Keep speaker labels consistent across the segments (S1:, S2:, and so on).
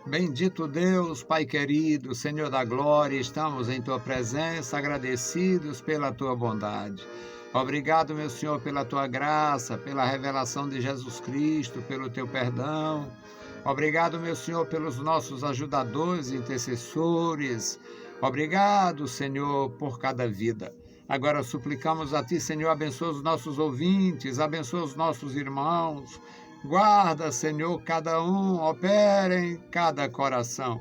S1: Bendito Deus, Pai querido, Senhor da glória, estamos em Tua presença, agradecidos pela Tua bondade. Obrigado, meu Senhor, pela Tua graça, pela revelação de Jesus Cristo, pelo Teu perdão. Obrigado, meu Senhor, pelos nossos ajudadores e intercessores. Obrigado, Senhor, por cada vida. Agora suplicamos a Ti, Senhor, abençoa os nossos ouvintes, abençoa os nossos irmãos. Guarda, Senhor, cada um, opera em cada coração.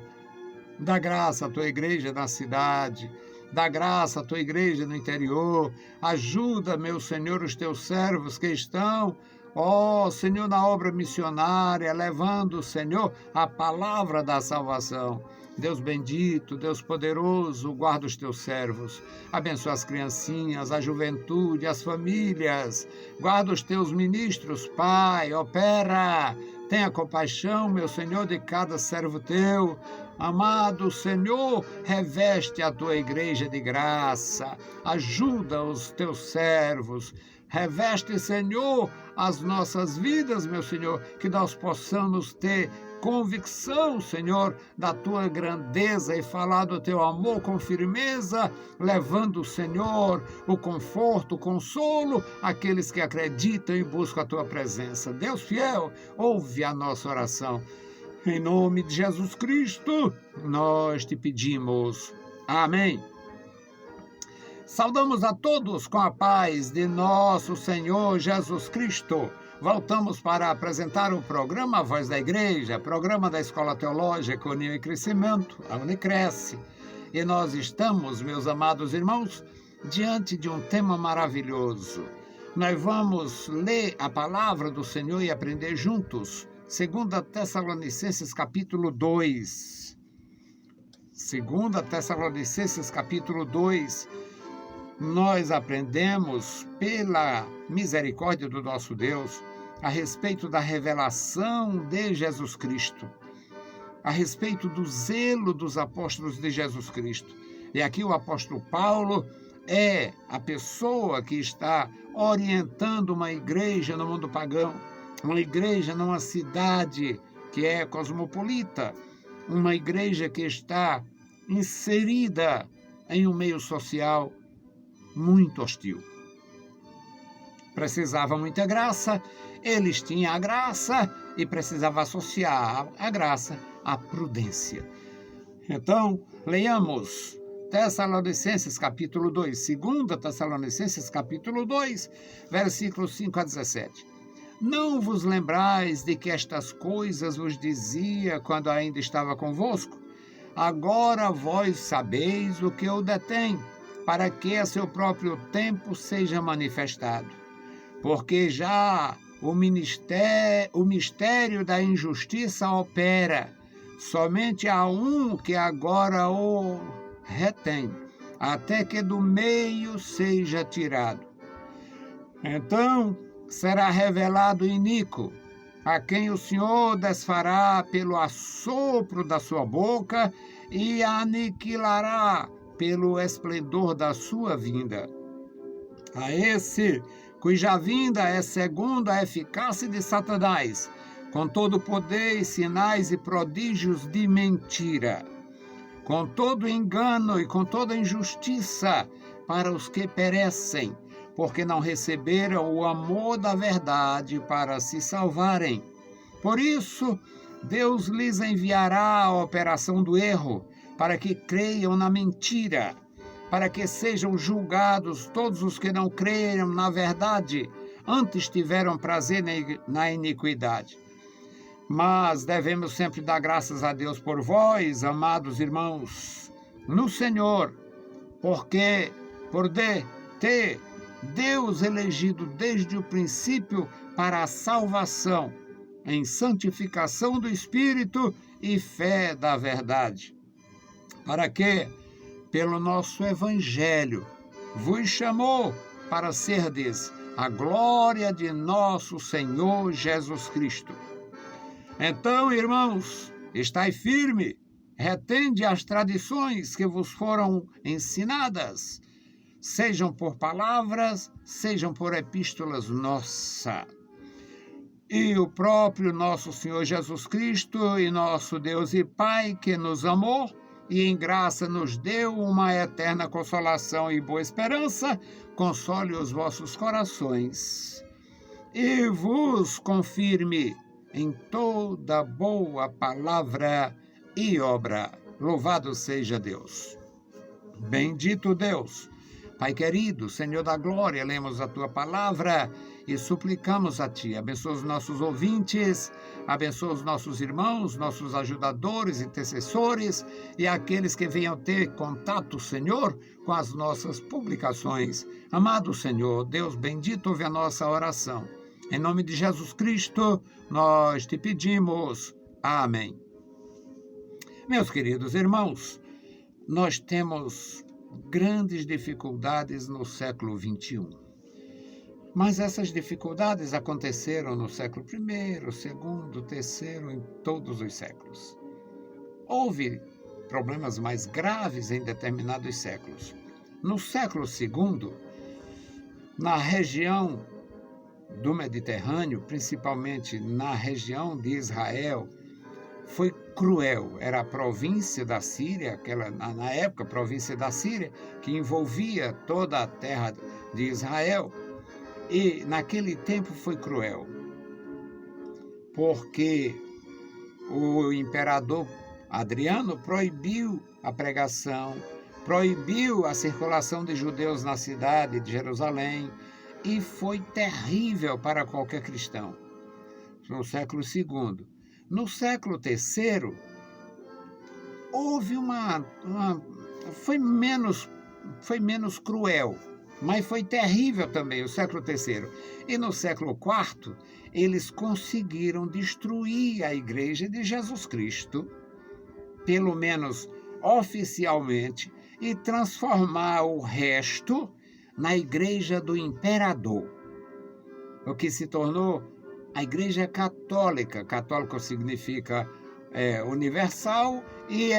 S1: Dá graça à Tua igreja na cidade, dá graça à Tua igreja no interior. Ajuda, meu Senhor, os Teus servos que estão, Senhor, na obra missionária, levando, Senhor, a palavra da salvação. Deus bendito, Deus poderoso, guarda os Teus servos. Abençoa as criancinhas, a juventude, as famílias. Guarda os Teus ministros, Pai, opera. Tenha compaixão, meu Senhor, de cada servo Teu. Amado Senhor, reveste a Tua igreja de graça. Ajuda os Teus servos. Reveste, Senhor, as nossas vidas, meu Senhor, que nós possamos ter convicção, Senhor, da Tua grandeza e falar do Teu amor com firmeza, levando, Senhor, o conforto, o consolo àqueles que acreditam e buscam a Tua presença. Deus fiel, ouve a nossa oração. Em nome de Jesus Cristo, nós te pedimos. Amém. Saudamos a todos com a paz de nosso Senhor Jesus Cristo. Voltamos para apresentar o programa Voz da Igreja, programa da Escola Teológica União e Crescimento, a Unicresce. E nós estamos, meus amados irmãos, diante de um tema maravilhoso. Nós vamos ler a palavra do Senhor e aprender juntos. 2 Tessalonicenses capítulo 2. 2 Tessalonicenses capítulo 2. Nós aprendemos, pela misericórdia do nosso Deus, a respeito da revelação de Jesus Cristo, a respeito do zelo dos apóstolos de Jesus Cristo. E aqui o apóstolo Paulo é a pessoa que está orientando uma igreja no mundo pagão, uma igreja numa cidade que é cosmopolita, uma igreja que está inserida em um meio social muito hostil. Precisava muita graça, eles tinham a graça e precisavam associar a graça à prudência. Então, leiamos Tessalonicenses capítulo 2, 2 Tessalonicenses capítulo 2, versículos 5 a 17. Não vos lembrais de que estas coisas vos dizia quando ainda estava convosco? Agora vós sabeis o que eu detém, para que a seu próprio tempo seja manifestado. Porque já o mistério da injustiça opera, somente há um que agora o retém, até que do meio seja tirado. Então será revelado o iníquo, a quem o Senhor desfará pelo assopro da sua boca e aniquilará pelo esplendor da sua vinda. A esse, cuja vinda é segundo a eficácia de Satanás, com todo poder, sinais e prodígios de mentira, com todo engano e com toda injustiça para os que perecem, porque não receberam o amor da verdade para se salvarem. Por isso, Deus lhes enviará a operação do erro, para que creiam na mentira, para que sejam julgados todos os que não creram na verdade, antes tiveram prazer na iniquidade. Mas devemos sempre dar graças a Deus por vós, amados irmãos, no Senhor, porque por ter Deus elegido desde o princípio para a salvação, em santificação do Espírito e fé da verdade, para que, pelo nosso Evangelho, vos chamou para serdes a glória de nosso Senhor Jesus Cristo. Então, irmãos, estai firme, retende as tradições que vos foram ensinadas, sejam por palavras, sejam por epístolas nossas. E o próprio nosso Senhor Jesus Cristo e nosso Deus e Pai, que nos amou e em graça nos deu uma eterna consolação e boa esperança, console os vossos corações e vos confirme em toda boa palavra e obra. Louvado seja Deus. Bendito Deus, Pai querido, Senhor da glória, lemos a tua palavra e suplicamos a ti. Abençoa os nossos ouvintes, abençoa os nossos irmãos, nossos ajudadores, intercessores e aqueles que venham ter contato, Senhor, com as nossas publicações. Amado Senhor, Deus bendito, ouve a nossa oração. Em nome de Jesus Cristo, nós te pedimos. Amém. Meus queridos irmãos, nós temos grandes dificuldades no século XXI. Mas essas dificuldades aconteceram no século I, segundo, terceiro, em todos os séculos. Houve problemas mais graves em determinados séculos. No século II, na região do Mediterrâneo, principalmente na região de Israel, foi cruel. Era a província da Síria, na época, a província da Síria, que envolvia toda a terra de Israel. E naquele tempo foi cruel, porque o imperador Adriano proibiu a pregação, proibiu a circulação de judeus na cidade de Jerusalém, e foi terrível para qualquer cristão, no século II. No século III, houve foi menos cruel, mas foi terrível também, o século III. E no século IV, eles conseguiram destruir a igreja de Jesus Cristo, pelo menos oficialmente, e transformar o resto na igreja do imperador, o que se tornou a igreja católica. Católico significa universal, e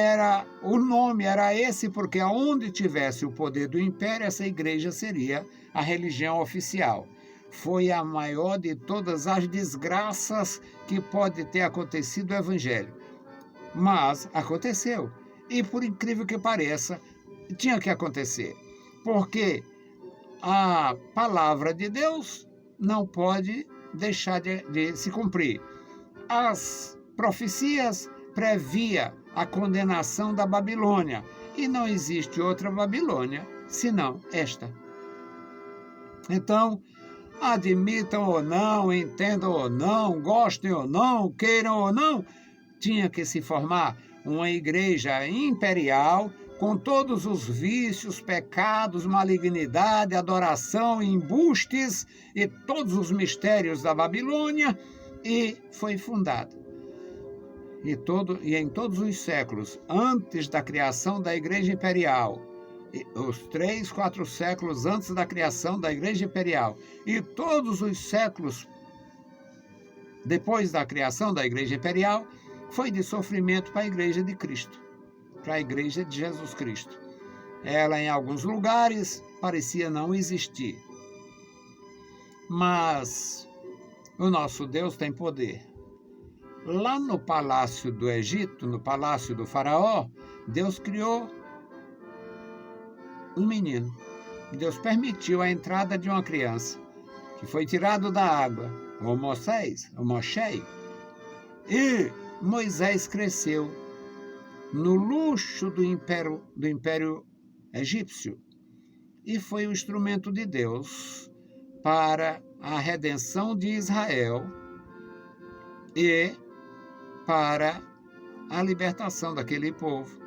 S1: o nome era esse porque aonde tivesse o poder do império, essa igreja seria a religião oficial. Foi a maior de todas as desgraças que pode ter acontecido o evangelho. Mas aconteceu. E por incrível que pareça, tinha que acontecer. Porque a palavra de Deus não pode deixar de se cumprir. As profecias previa a condenação da Babilônia, e não existe outra Babilônia senão esta. Então, admitam ou não, entendam ou não, gostem ou não, queiram ou não, tinha que se formar uma igreja imperial com todos os vícios, pecados, malignidade, adoração, embustes e todos os mistérios da Babilônia, e foi fundada. E em todos os séculos, antes da criação da Igreja Imperial, os 3, 4 séculos antes da criação da Igreja Imperial, e todos os séculos depois da criação da Igreja Imperial, foi de sofrimento para a Igreja de Cristo, para a Igreja de Jesus Cristo. Ela, em alguns lugares, parecia não existir. Mas o nosso Deus tem poder. Lá no palácio do Egito, no palácio do faraó, Deus criou um menino. Deus permitiu a entrada de uma criança, que foi tirado da água, o Moisés, e Moisés cresceu no luxo do império egípcio, e foi o instrumento de Deus para a redenção de Israel e para a libertação daquele povo,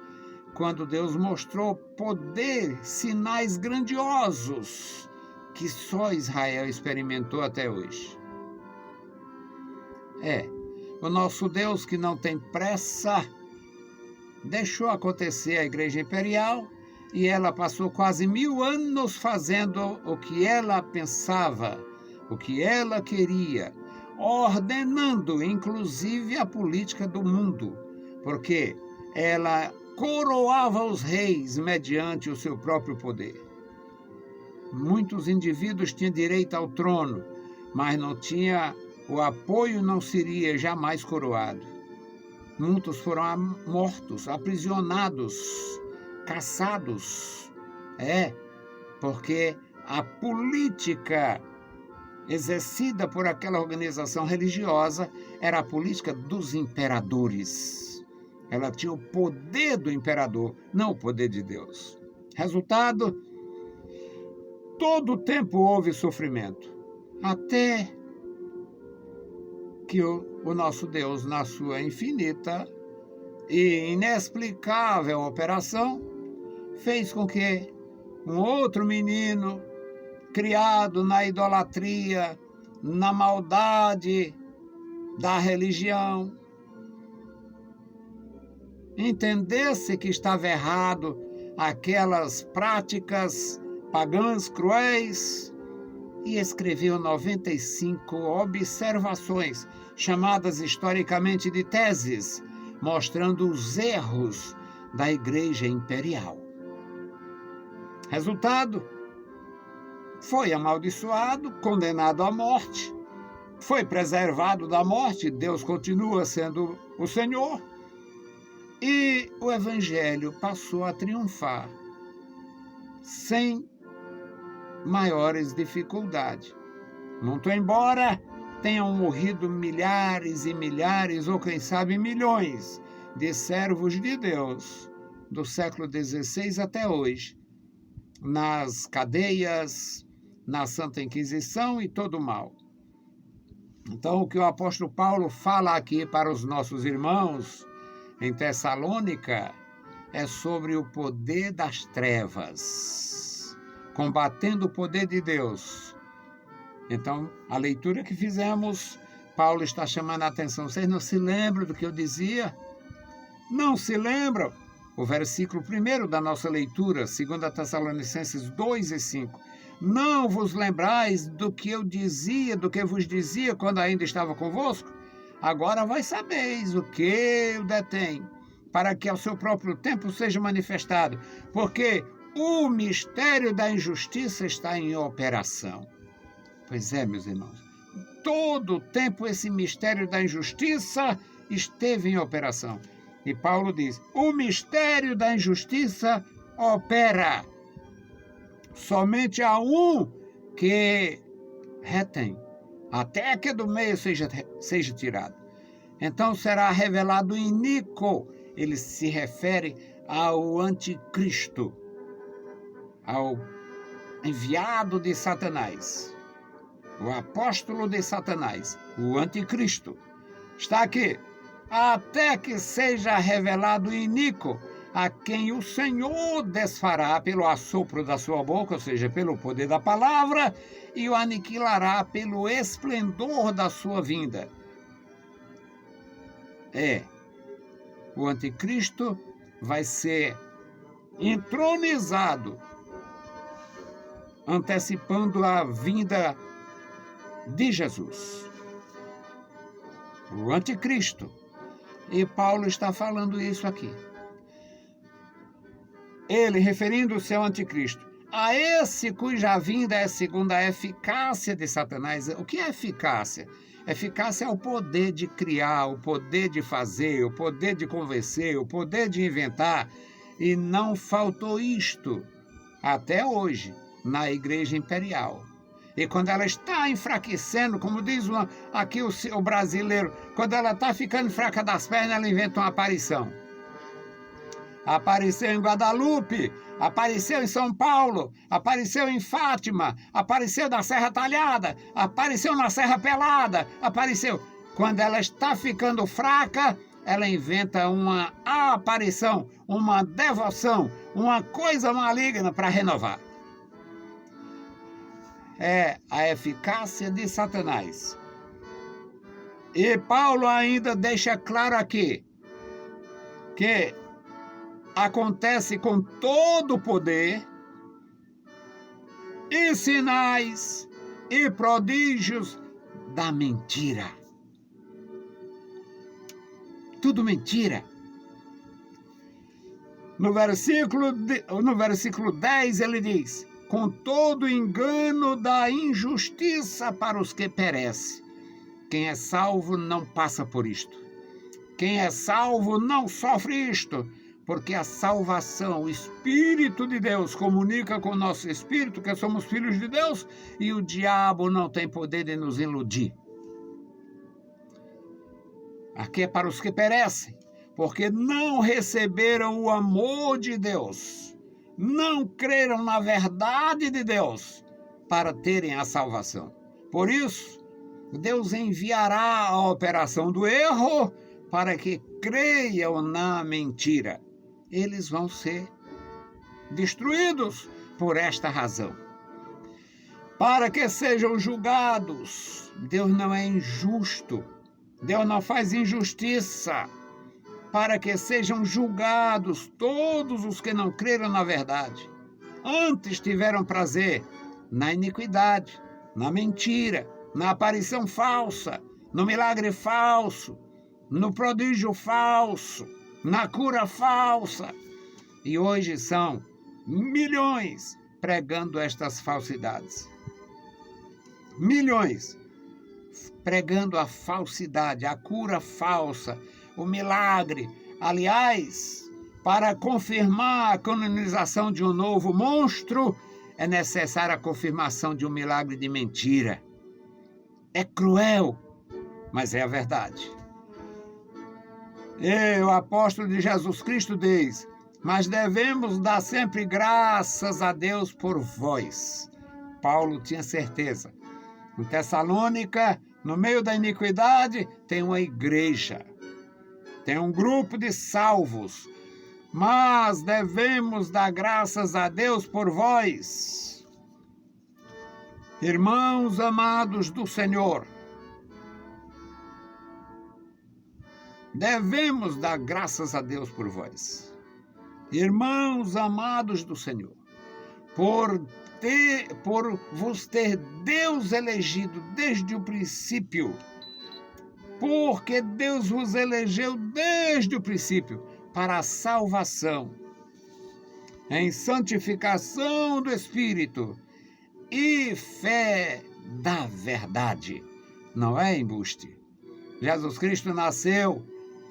S1: quando Deus mostrou poder, sinais grandiosos que só Israel experimentou até hoje. O nosso Deus, que não tem pressa, deixou acontecer a Igreja Imperial, e ela passou quase 1000 anos fazendo o que ela pensava, o que ela queria, ordenando inclusive a política do mundo, porque ela coroava os reis mediante o seu próprio poder. Muitos indivíduos tinham direito ao trono, mas não tinha o apoio não seria jamais coroado. Muitos foram mortos, aprisionados, caçados. Porque a política exercida por aquela organização religiosa era a política dos imperadores. Ela tinha o poder do imperador, não o poder de Deus. Resultado, todo o tempo houve sofrimento, até que o nosso Deus, na sua infinita e inexplicável operação, fez com que um outro menino, criado na idolatria, na maldade da religião, entendesse que estava errado aquelas práticas pagãs cruéis e escreveu 95 observações, chamadas historicamente de teses, mostrando os erros da Igreja Imperial. Resultado, foi amaldiçoado, condenado à morte, foi preservado da morte, Deus continua sendo o Senhor, e o Evangelho passou a triunfar sem maiores dificuldades. Muito embora tenham morrido milhares e milhares, ou quem sabe milhões, de servos de Deus, do século XVI até hoje, nas cadeias, na Santa Inquisição e todo o mal. Então, o que o apóstolo Paulo fala aqui para os nossos irmãos em Tessalônica é sobre o poder das trevas, combatendo o poder de Deus. Então, a leitura que fizemos, Paulo está chamando a atenção. Vocês não se lembram do que eu dizia? Não se lembram? O versículo 1 da nossa leitura, 2 Tessalonicenses 2:5. Não vos lembrais do que eu dizia, do que vos dizia quando ainda estava convosco? Agora vós sabeis o que eu detenho, para que ao seu próprio tempo seja manifestado, porque o mistério da injustiça está em operação. Pois é, meus irmãos, todo o tempo esse mistério da injustiça esteve em operação. E Paulo diz, o mistério da injustiça opera. Somente há um que retém, até que do meio seja tirado. Então será revelado o iníquo. Ele se refere ao anticristo, ao enviado de Satanás, o apóstolo de Satanás, o anticristo. Está aqui. Até que seja revelado o iníquo, a quem o Senhor desfará pelo assopro da sua boca, ou seja, pelo poder da palavra, e o aniquilará pelo esplendor da sua vinda. O anticristo vai ser entronizado, antecipando a vinda de Jesus. O anticristo. E Paulo está falando isso aqui. Ele, referindo-se ao anticristo, a esse cuja vinda é segundo a eficácia de Satanás. O que é eficácia? Eficácia é o poder de criar, o poder de fazer, o poder de convencer, o poder de inventar. E não faltou isto até hoje na Igreja Imperial. E quando ela está enfraquecendo, como diz aqui o brasileiro, quando ela está ficando fraca das pernas, ela inventa uma aparição. Apareceu em Guadalupe, apareceu em São Paulo, apareceu em Fátima, apareceu na Serra Talhada, apareceu na Serra Pelada, apareceu. Quando ela está ficando fraca, ela inventa uma aparição, uma devoção, uma coisa maligna para renovar. É a eficácia de Satanás. E Paulo ainda deixa claro aqui que acontece com todo o poder e sinais e prodígios da mentira. Tudo mentira. No versículo 10 ele diz, com todo engano da injustiça para os que perecem. Quem é salvo não passa por isto. Quem é salvo não sofre isto, porque a salvação, o Espírito de Deus comunica com o nosso espírito que somos filhos de Deus e o diabo não tem poder de nos iludir. Aqui é para os que perecem, porque não receberam o amor de Deus, não creram na verdade de Deus para terem a salvação. Por isso, Deus enviará a operação do erro para que creiam na mentira. Eles vão ser destruídos por esta razão. Para que sejam julgados. Deus não é injusto. Deus não faz injustiça. Para que sejam julgados todos os que não creram na verdade. Antes tiveram prazer na iniquidade, na mentira, na aparição falsa, no milagre falso, no prodígio falso, na cura falsa. E hoje são milhões pregando estas falsidades. Milhões pregando a falsidade, a cura falsa, o milagre. Aliás, para confirmar a canonização de um novo monstro, é necessária a confirmação de um milagre de mentira. É cruel, mas é a verdade. O apóstolo de Jesus Cristo diz: mas devemos dar sempre graças a Deus por vós. Paulo tinha certeza. Em Tessalônica, no meio da iniquidade, tem uma igreja, tem um grupo de salvos, mas devemos dar graças a Deus por vós. Irmãos amados do Senhor, devemos dar graças a Deus por vós. Irmãos amados do Senhor, por vos ter Deus elegido desde o princípio, porque Deus vos elegeu desde o princípio para a salvação, em santificação do Espírito e fé da verdade. Não é embuste. Jesus Cristo nasceu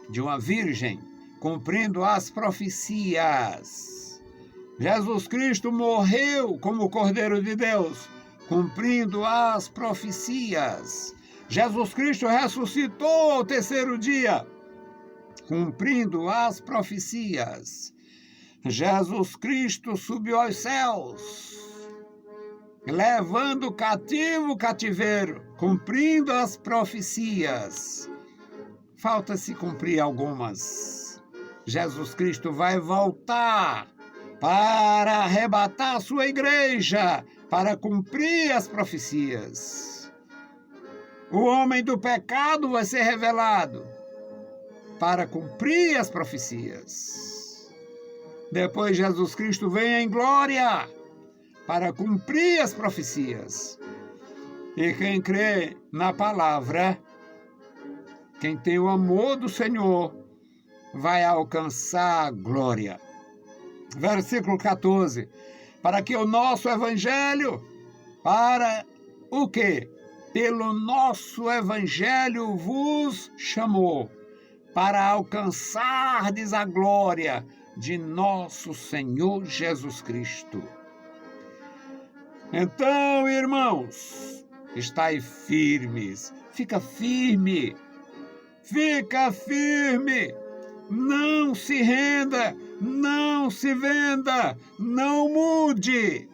S1: de uma virgem, cumprindo as profecias. Jesus Cristo morreu como Cordeiro de Deus, cumprindo as profecias. Jesus Cristo ressuscitou ao terceiro dia, cumprindo as profecias. Jesus Cristo subiu aos céus, levando cativo o cativeiro, cumprindo as profecias. Falta-se cumprir algumas. Jesus Cristo vai voltar para arrebatar a sua igreja, para cumprir as profecias. O homem do pecado vai ser revelado para cumprir as profecias. Depois Jesus Cristo vem em glória para cumprir as profecias. E quem crê na palavra, quem tem o amor do Senhor, vai alcançar a glória. Versículo 14. Para que o nosso evangelho, para o quê? Pelo nosso evangelho vos chamou, para alcançardes a glória de nosso Senhor Jesus Cristo. Então, irmãos, estai firmes. Fica firme. Fica firme. Não se renda. Não se venda. Não mude.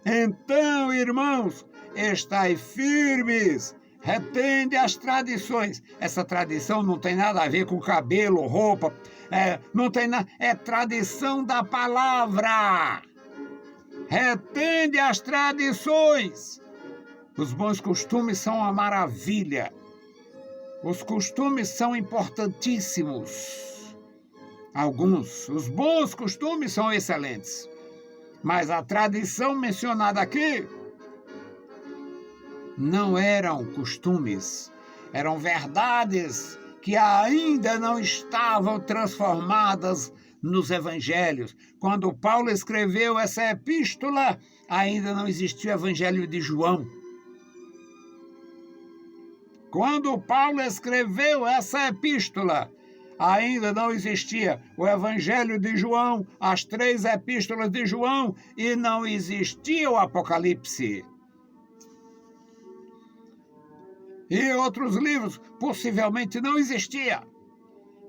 S1: Então, irmãos, estai firmes. Retende as tradições. Essa tradição não tem nada a ver com cabelo, roupa. Não tem nada. É tradição da palavra. Retende as tradições. Os bons costumes são uma maravilha. Os costumes são importantíssimos. Os bons costumes são excelentes. Mas a tradição mencionada aqui não eram costumes, eram verdades que ainda não estavam transformadas nos evangelhos. Quando Paulo escreveu essa epístola, ainda não existia o evangelho de João. Quando Paulo escreveu essa epístola, ainda não existia o Evangelho de João, as 3 epístolas de João, e não existia o Apocalipse. E outros livros possivelmente não existiam.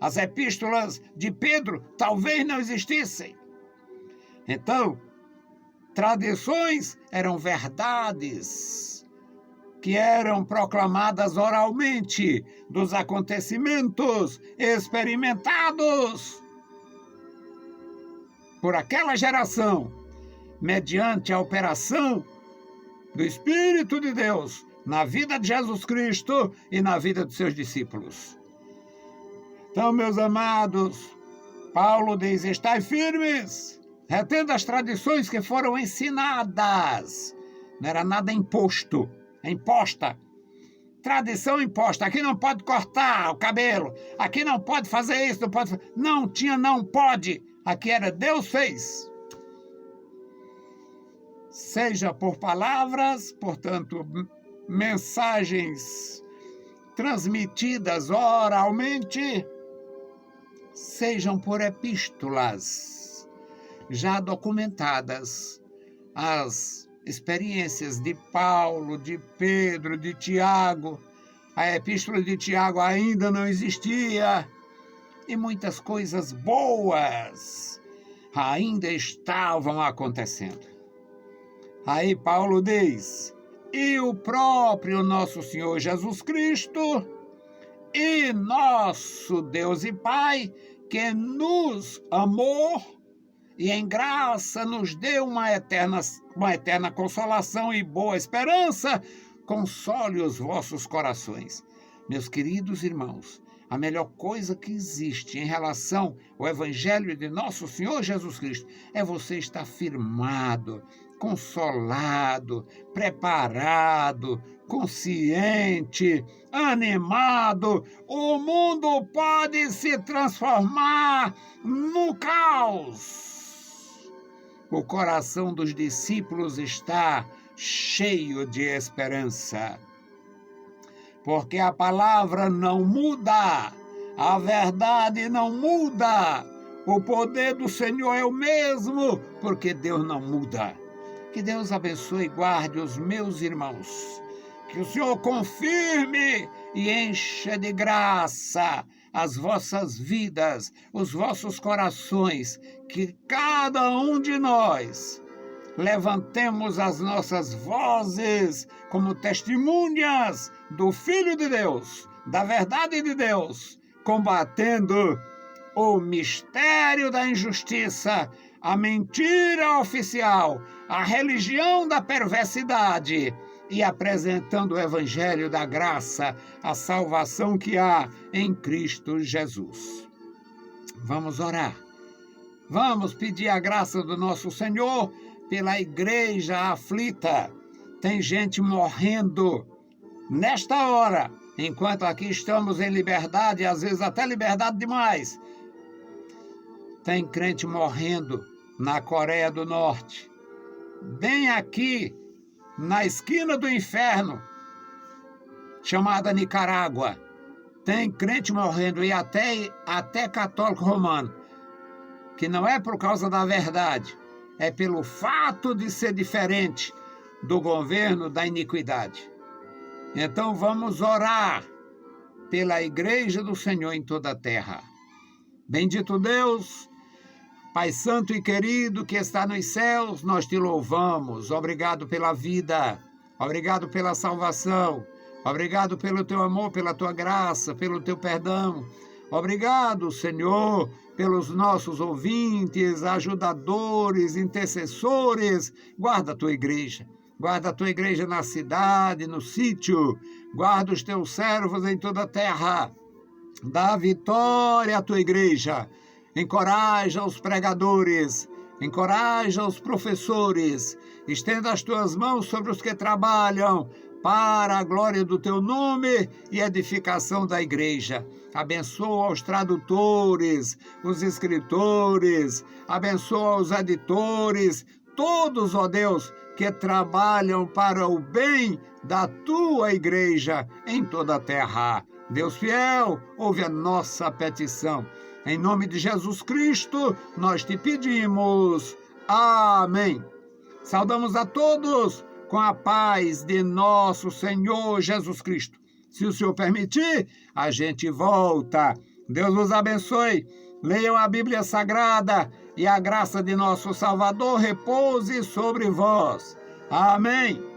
S1: As epístolas de Pedro talvez não existissem. Então, tradições eram verdades que eram proclamadas oralmente dos acontecimentos experimentados por aquela geração, mediante a operação do Espírito de Deus na vida de Jesus Cristo e na vida de seus discípulos. Então, meus amados, Paulo diz: estai firmes, retendo as tradições que foram ensinadas. Não era nada imposto. Imposta. Tradição imposta. Aqui não pode cortar o cabelo. Aqui não pode fazer isso, não pode. Não tinha, não pode. Aqui era Deus fez. Seja por palavras, portanto, mensagens transmitidas oralmente, sejam por epístolas já documentadas, as experiências de Paulo, de Pedro, de Tiago. A epístola de Tiago ainda não existia e muitas coisas boas ainda estavam acontecendo. Aí Paulo diz: e o próprio nosso Senhor Jesus Cristo e nosso Deus e Pai, que nos amou e em graça nos deu uma eterna consolação e boa esperança, console os vossos corações. Meus queridos irmãos, a melhor coisa que existe em relação ao Evangelho de nosso Senhor Jesus Cristo é você estar firmado, consolado, preparado, consciente, animado. O mundo pode se transformar no caos. O coração dos discípulos está cheio de esperança, porque a palavra não muda, a verdade não muda, o poder do Senhor é o mesmo, porque Deus não muda. Que Deus abençoe e guarde os meus irmãos, que o Senhor confirme e encha de graça as vossas vidas, os vossos corações, que cada um de nós levantemos as nossas vozes como testemunhas do Filho de Deus, da verdade de Deus, combatendo o mistério da injustiça, a mentira oficial, a religião da perversidade, e apresentando o Evangelho da graça, a salvação que há em Cristo Jesus. Vamos orar. Vamos pedir a graça do nosso Senhor pela igreja aflita. Tem gente morrendo nesta hora, enquanto aqui estamos em liberdade, às vezes até liberdade demais. Tem crente morrendo na Coreia do Norte, bem aqui na esquina do inferno, chamada Nicarágua. Tem crente morrendo, e até católico romano, que não é por causa da verdade, é pelo fato de ser diferente do governo da iniquidade. Então vamos orar pela igreja do Senhor em toda a terra. Bendito Deus, Pai santo e querido que está nos céus, nós te louvamos. Obrigado pela vida, obrigado pela salvação, obrigado pelo teu amor, pela tua graça, pelo teu perdão. Obrigado, Senhor, pelos nossos ouvintes, ajudadores, intercessores. Guarda a tua igreja. Guarda a tua igreja na cidade, no sítio. Guarda os teus servos em toda a terra. Dá vitória à tua igreja. Encoraja os pregadores, encoraja os professores, estenda as tuas mãos sobre os que trabalham para a glória do teu nome e edificação da igreja. Abençoa os tradutores, os escritores, abençoa os editores, todos, ó Deus, que trabalham para o bem da tua igreja em toda a terra. Deus fiel, ouve a nossa petição. Em nome de Jesus Cristo, nós te pedimos. Amém. Saudamos a todos com a paz de nosso Senhor Jesus Cristo. Se o Senhor permitir, a gente volta. Deus vos abençoe. Leiam a Bíblia Sagrada e a graça de nosso Salvador repouse sobre vós. Amém.